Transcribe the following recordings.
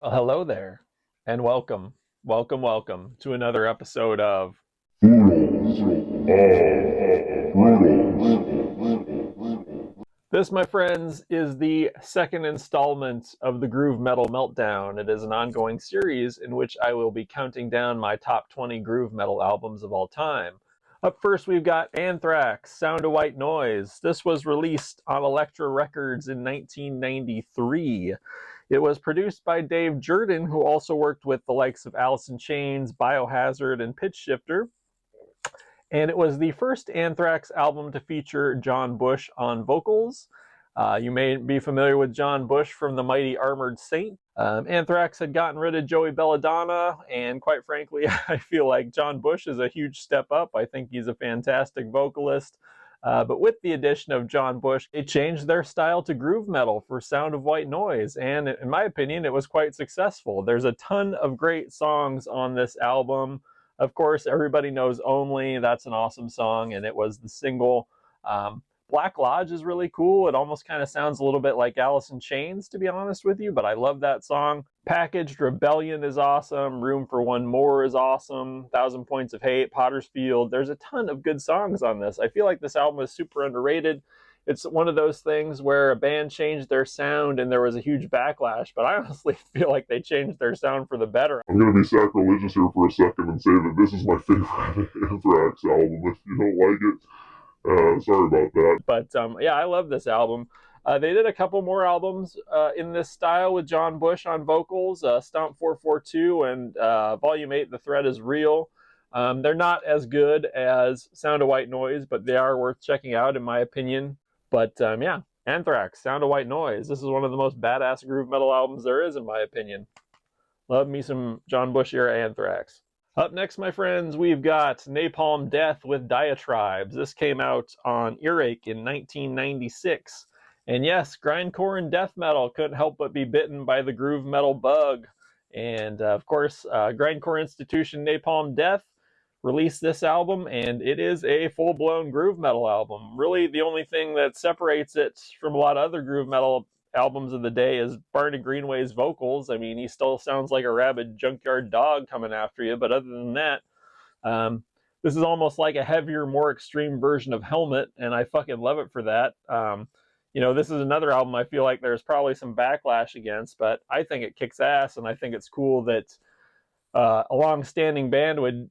Well, hello there, and welcome to another episode of Poodles Poodles. this, my friends, is the second installment of the Groove Metal Meltdown. It is an ongoing series in which I will be counting down my top 20 groove metal albums of all time. Up first, we've got Anthrax, Sound of White Noise. This was released on Elektra Records in 1993. It was produced by Dave Jordan, who also worked with the likes of Alice in Chains, Biohazard, and Pitch Shifter. And it was the first Anthrax album to feature John Bush on vocals. You may be familiar with John Bush from the mighty Armored Saint. Anthrax had gotten rid of Joey Belladonna, and quite frankly, I feel like John Bush is a huge step up. I think he's a fantastic vocalist. But with the addition of John Bush, they changed their style to groove metal for Sound of White Noise, and in my opinion, it was quite successful. There's a ton of great songs on this album. Of course, everybody knows Only. That's an awesome song, and it was the single. Black Lodge is really cool. It almost kind of sounds a little bit like Alice in Chains, to be honest with you, but I love that song. Packaged Rebellion is awesome. Room for One More is awesome. Thousand Points of Hate, Potter's Field. There's a ton of good songs on this. I feel like this album is super underrated. It's one of those things where a band changed their sound and there was a huge backlash, but I honestly feel like they changed their sound for the better. I'm going to be sacrilegious here for a second and say that this is my favorite Anthrax album. If you don't like it, sorry about that. But yeah, I love this album. They did a couple more albums in this style with John Bush on vocals, Stomp 442 and Volume 8, The Threat is Real. They're not as good as Sound of White Noise, but they are worth checking out in my opinion. But yeah, Anthrax, Sound of White Noise. This is one of the most badass groove metal albums there is in my opinion. Love me some John Bush era Anthrax. Up next, my friends, we've got Napalm Death with Diatribes. This came out on Earache in 1996. And yes, grindcore and death metal couldn't help but be bitten by the groove metal bug. And of course, grindcore institution Napalm Death released this album, and it is a full-blown groove metal album. Really, the only thing that separates it from a lot of other groove metal albums of the day is Barney Greenway's vocals. I mean, he still sounds like a rabid junkyard dog coming after you, but other than that, this is almost like a heavier, more extreme version of Helmet, and I fucking love it for that. This is another album I feel like there's probably some backlash against, but I think it kicks ass, and I think it's cool that a long-standing band would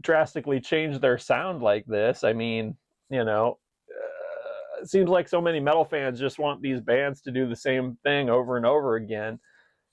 drastically change their sound like this. I mean, it seems like so many metal fans just want these bands to do the same thing over and over again.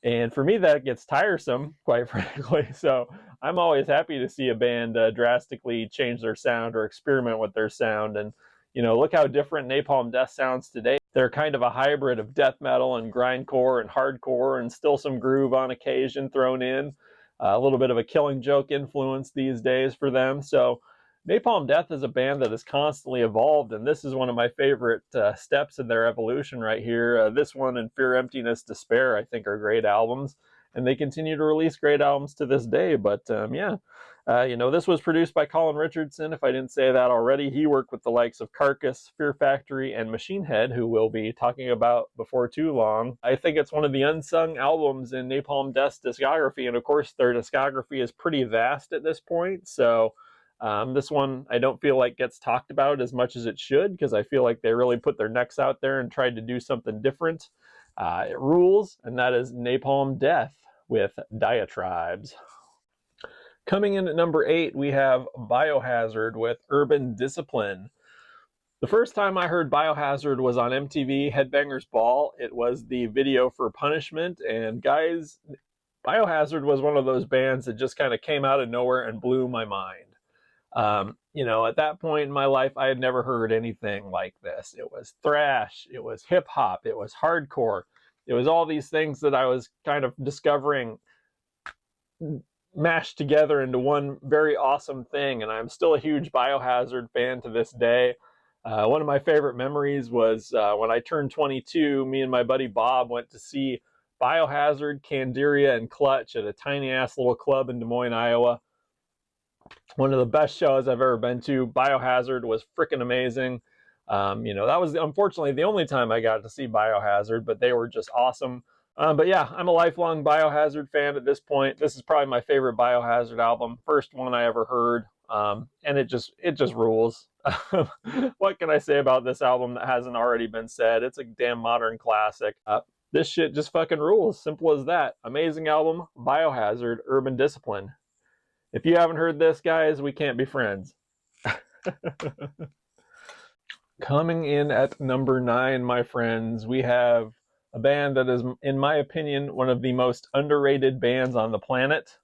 And for me, that gets tiresome, quite frankly. So I'm always happy to see a band drastically change their sound or experiment with their sound. And, look how different Napalm Death sounds today. They're kind of a hybrid of death metal and grindcore and hardcore and still some groove on occasion thrown in. A little bit of a Killing Joke influence these days for them. So Napalm Death is a band that has constantly evolved, and this is one of my favorite steps in their evolution right here. This one and Fear, Emptiness, Despair, I think, are great albums, and they continue to release great albums to this day. But this was produced by Colin Richardson, if I didn't say that already. He worked with the likes of Carcass, Fear Factory, and Machine Head, who we'll be talking about before too long. I think it's one of the unsung albums in Napalm Death's discography, and of course their discography is pretty vast at this point, so this one I don't feel like gets talked about as much as it should, because I feel like they really put their necks out there and tried to do something different. It rules, and that is Napalm Death with Diatribes. Coming in at number 8, we have Biohazard with Urban Discipline. The first time I heard Biohazard was on MTV Headbangers Ball. It was the video for Punishment, and guys, Biohazard was one of those bands that just kind of came out of nowhere and blew my mind. At that point in my life, I had never heard anything like this. It was thrash, it was hip hop, it was hardcore. It was all these things that I was kind of discovering mashed together into one very awesome thing. And I'm still a huge Biohazard fan to this day. One of my favorite memories was when I turned 22, me and my buddy Bob went to see Biohazard, Candiria, and Clutch at a tiny ass little club in Des Moines, Iowa. One of the best shows I've ever been to. Biohazard was freaking amazing. That was unfortunately the only time I got to see Biohazard, but they were just awesome. But yeah, I'm a lifelong Biohazard fan at this point. This is probably my favorite Biohazard album, first one I ever heard, and it just rules. What can I say about this album that hasn't already been said? It's a damn modern classic. This shit just fucking rules. Simple as that. Amazing album, Biohazard, Urban Discipline. If you haven't heard this, guys, we can't be friends. Coming in at number 9, my friends, we have a band that is, in my opinion, one of the most underrated bands on the planet.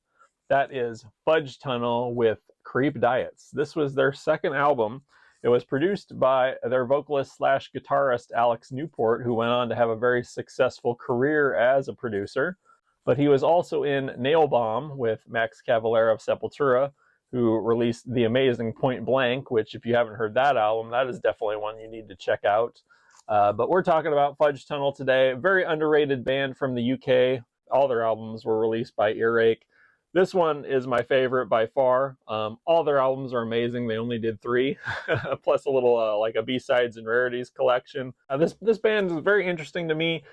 That is Fudge Tunnel with Creep Diets. This was their second album. It was produced by their vocalist slash guitarist Alex Newport, who went on to have a very successful career as a producer. But he was also in Nail Bomb with Max Cavalera of Sepultura, who released the amazing Point Blank, which, if you haven't heard that album, that is definitely one you need to check out. But we're talking about Fudge Tunnel today. Very underrated band from the UK. All their albums were released by Earache. This one is my favorite by far. All their albums are amazing. They only did 3, plus a little like a B-sides and rarities collection. This band is very interesting to me.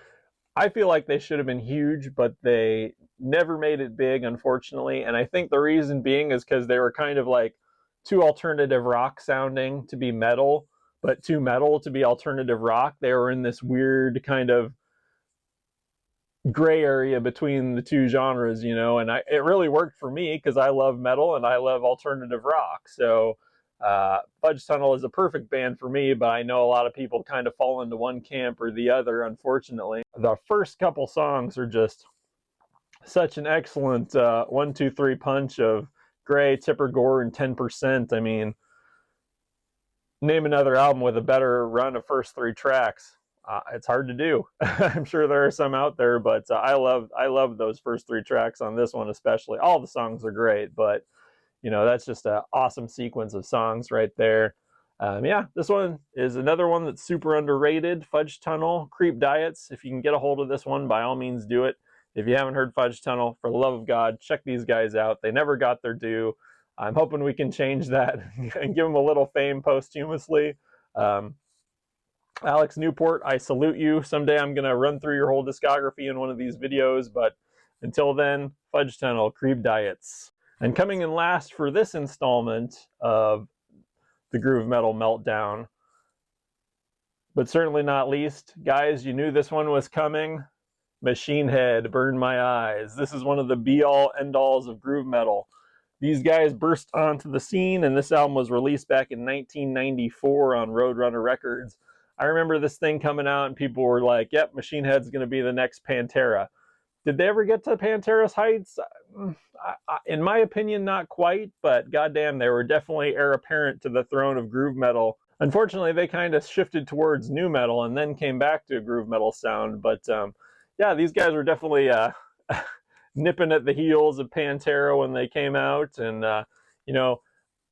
I feel like they should have been huge, but they never made it big, unfortunately. And I think the reason being is because they were kind of like too alternative rock sounding to be metal, but too metal to be alternative rock. They were in this weird kind of gray area between the two genres, you know, and it really worked for me because I love metal and I love alternative rock. So Fudge Tunnel is a perfect band for me, but I know a lot of people kind of fall into one camp or the other, unfortunately. The first couple songs are just such an excellent 1, 2, 3 punch of Gray, Tipper Gore, and 10%. I mean, name another album with a better run of first 3 tracks. It's hard to do. I'm sure there are some out there, but I love those first 3 tracks on this one especially. All the songs are great, but you know, that's just an awesome sequence of songs right there. Yeah, this one is another one that's super underrated. Fudge Tunnel, Creep Diets. If you can get a hold of this one, by all means do it. If you haven't heard Fudge Tunnel, for the love of God, check these guys out. They never got their due. I'm hoping we can change that and give them a little fame posthumously. Alex Newport, I salute you. Someday I'm going to run through your whole discography in one of these videos, but until then, Fudge Tunnel, Creep Diets. And coming in last for this installment of the Groove Metal Meltdown, but certainly not least, guys, you knew this one was coming. Machine Head, Burn My Eyes. This is one of the be-all, end-alls of groove metal. These guys burst onto the scene, and this album was released back in 1994 on Roadrunner Records. I remember this thing coming out, and people were like, yep, Machine Head's going to be the next Pantera. Did they ever get to Pantera's heights? In my opinion, not quite, but goddamn, they were definitely heir apparent to the throne of groove metal. Unfortunately, they kind of shifted towards nu metal and then came back to a groove metal sound. But yeah, these guys were definitely nipping at the heels of Pantera when they came out. And, you know,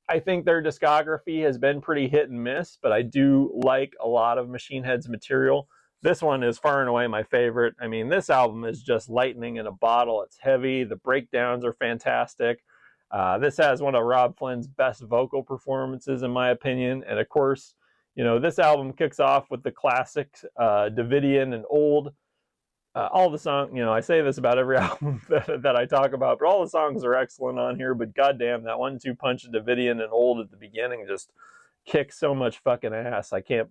I think their discography has been pretty hit and miss, but I do like a lot of Machine Head's material. This one is far and away my favorite. I mean, this album is just lightning in a bottle. It's heavy. The breakdowns are fantastic. This has one of Rob Flynn's best vocal performances, in my opinion. And of course, you know, this album kicks off with the classics, Davidian and Old. All the songs, you know, I say this about every album that I talk about, but all the songs are excellent on here. But goddamn, that 1-2 punch of Davidian and Old at the beginning just kicks so much fucking ass. I can't.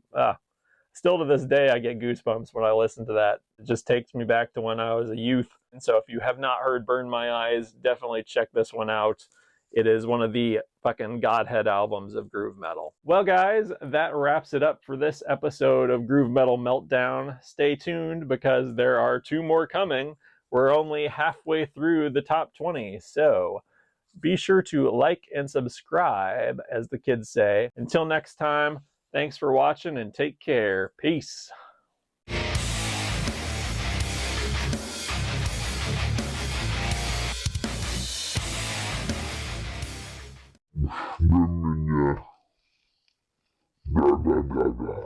Still to this day, I get goosebumps when I listen to that. It just takes me back to when I was a youth. And so if you have not heard Burn My Eyes, definitely check this one out. It is one of the fucking godhead albums of groove metal. Well, guys, that wraps it up for this episode of Groove Metal Meltdown. Stay tuned because there are 2 more coming. We're only halfway through the top 20, so be sure to like and subscribe, as the kids say. Until next time, thanks for watching and take care. Peace. Blah, blah, blah, blah.